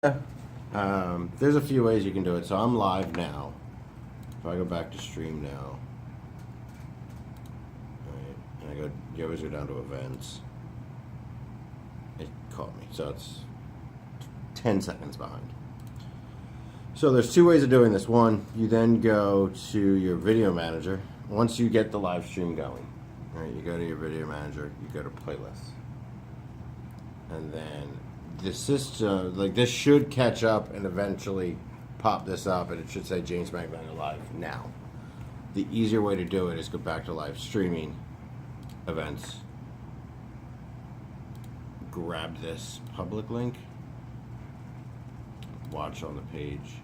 There's a few ways you can do it. So I'm live now. If I go back to stream now, right, and I go, you always go down to events. It caught me, so it's 10 seconds behind. So there's two ways of doing this. One, you then go to your video manager. Once you get the live stream going, right, you go to your video manager, you go to playlists, and then the system, like this should catch up and eventually pop this up, and it should say James McLennan Live now. The easier way to do it is go back to live streaming events, grab this public link, watch on the page,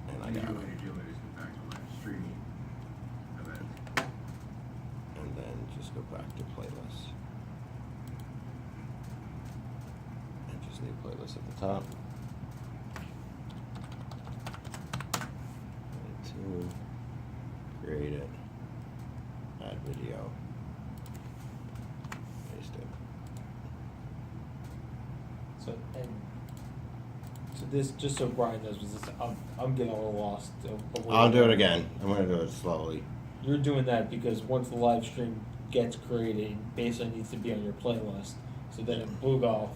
and I got it. The way to do it is go back to live streaming event. And then just go back to playlists. And just new playlist at the top. To create it, add video, paste it. So this, just so Brian knows, was this, I'm getting a little lost. I'll do it again. I'm going to do it slowly. You're doing that because once the live stream gets created, it basically needs to be on your playlist. So then in Blue Golf,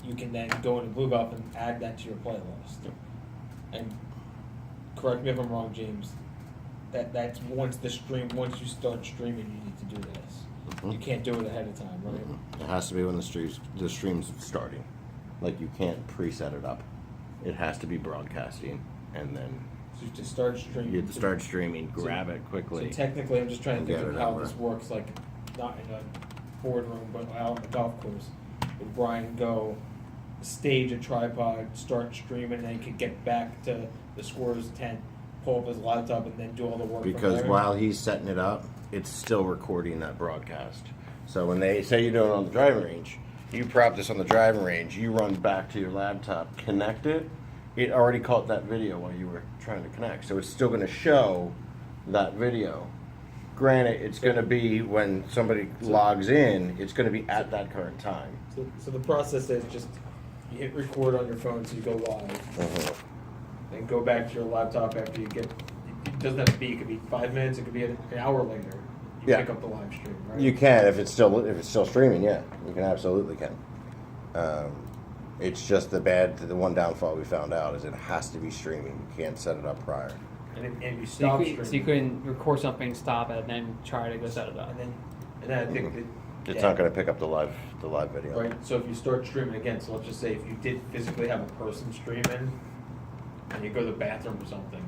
you can then go into Blue Golf and add that to your playlist. And correct me if I'm wrong, James. That's once you start streaming, you need to do this. Mhm. You can't do it ahead of time, right? It has to be when the stream's starting. Like you can't preset it up. It has to be broadcasting, and then So to start streaming, you have to start streaming. Grab it So quickly. technically, I'm just trying to Get think of it how over. this works, like, not in a boardroom, but out on the golf course. Would Brian go stage a tripod, start streaming, and then he could get back to the scorer's tent, pull up his laptop, and then do all the work from Because there? while he's setting it up, it's still recording that broadcast. So when they say you're doing it on the driving range, you prop this on the driving range, you run back to your laptop, connect it. It already caught that video while you were trying to connect. So it's still going to show that video. Granted, it's going to be when somebody logs in, it's going to be at that current time. So the process is just, you hit record on your phone, so you go live, then go back to your laptop after you get, it doesn't have to be, it could be 5 minutes, it could be an hour later. You Yeah. pick up the live stream, right? You can if it's still streaming. Yeah, you can absolutely can. It's just the one downfall we found out is it has to be streaming. You can't set it up prior. And you So stop you, streaming. so you couldn't record something, stop it, and then try to go set it up. And then I think that, It's yeah, not going to pick up the live video. right. So if you start streaming again, so let's just say if you did physically have a person streaming, and you go to the bathroom or something,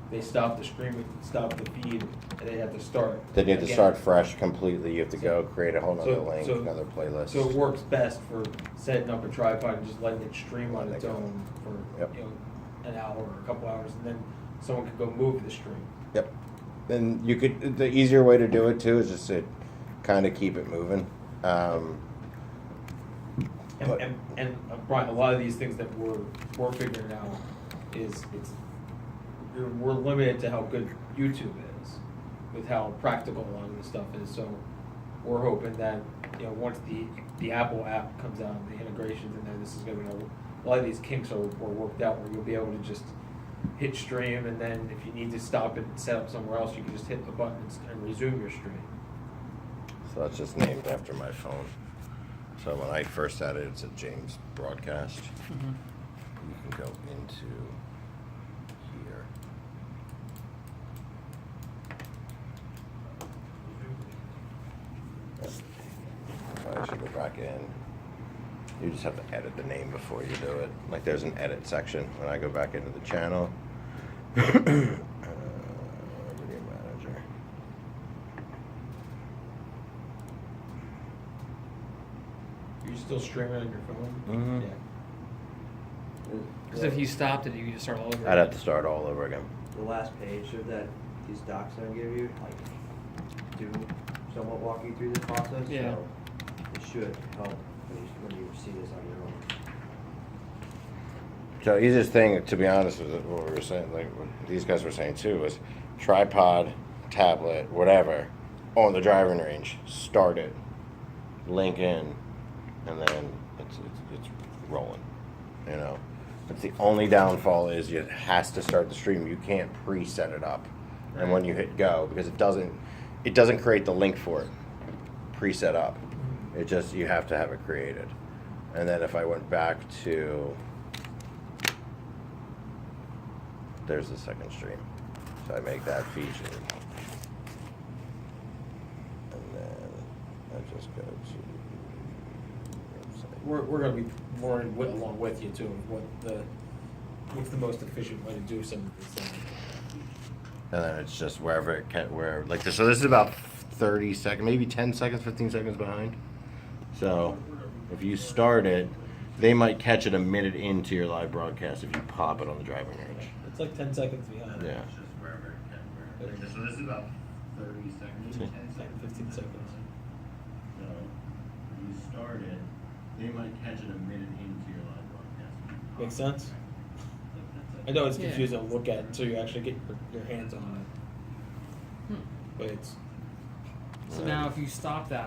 they stop the streaming, stop the feed, and they have to start. Then you have to again. start fresh completely. You have to go create a whole nother So- link, so- another playlist. So it works best for setting up a tripod and just letting it stream on its own for Yep. an hour or a couple hours, and then someone could go move the stream. Yep. Then you could. The easier way to do it too is just to kind of keep it moving. But- And Brian, a lot of these things that we're figuring out is we're limited to how good YouTube is, with how practical a lot of this stuff is. So we're hoping that once the Apple app comes out, the integrations in there, this is going to a lot of these kinks are worked out where you'll be able to just hit stream, and then if you need to stop it and set up somewhere else, you can just hit the button and resume your stream. So that's just named after my phone. So when I first had it, it's a James Broadcast. Mm-hmm. You can go into here. I should go back in. You just have to edit the name before you do it. Like there's an edit section when I go back into the channel. Video manager. Are you still streaming on your phone? Mhm. Yeah. Because if you stopped it, you could just start all over. I'd have to start all over again. The last page of that, these docs I give you, like, do somewhat walk you through the process. Yeah. So it should help when you see this on your own. So easiest thing, to be honest, with what we were saying, like what these guys were saying too, was tripod, tablet, whatever, on the driving range. Start it, link in, and then it's rolling. You know, but the only downfall is it has to start the stream. You can't preset it up, and when you hit go, because it doesn't create the link for it preset up. It just, you have to have it created. And then if I went back to, there's the second stream. So I make that featured. And then I just go to website. We're gonna be more along with you too, of what's the most efficient way to do some of these things. And then it's just wherever it can, where, like this. So this is about 30 seconds, maybe 10 seconds, 15 seconds behind. So if you start it, they might catch it a minute into your live broadcast if you pop it on the driving range. It's like 10 seconds behind. Yeah. It's just wherever it can, wherever. Okay. So this is about 30 seconds, maybe 10 seconds. 15 seconds. So if you start it, they might catch it a minute into your live broadcast. Make sense? I know it's Yeah. confusing to look at until you actually get your hands on it. But it's So now if you stop that,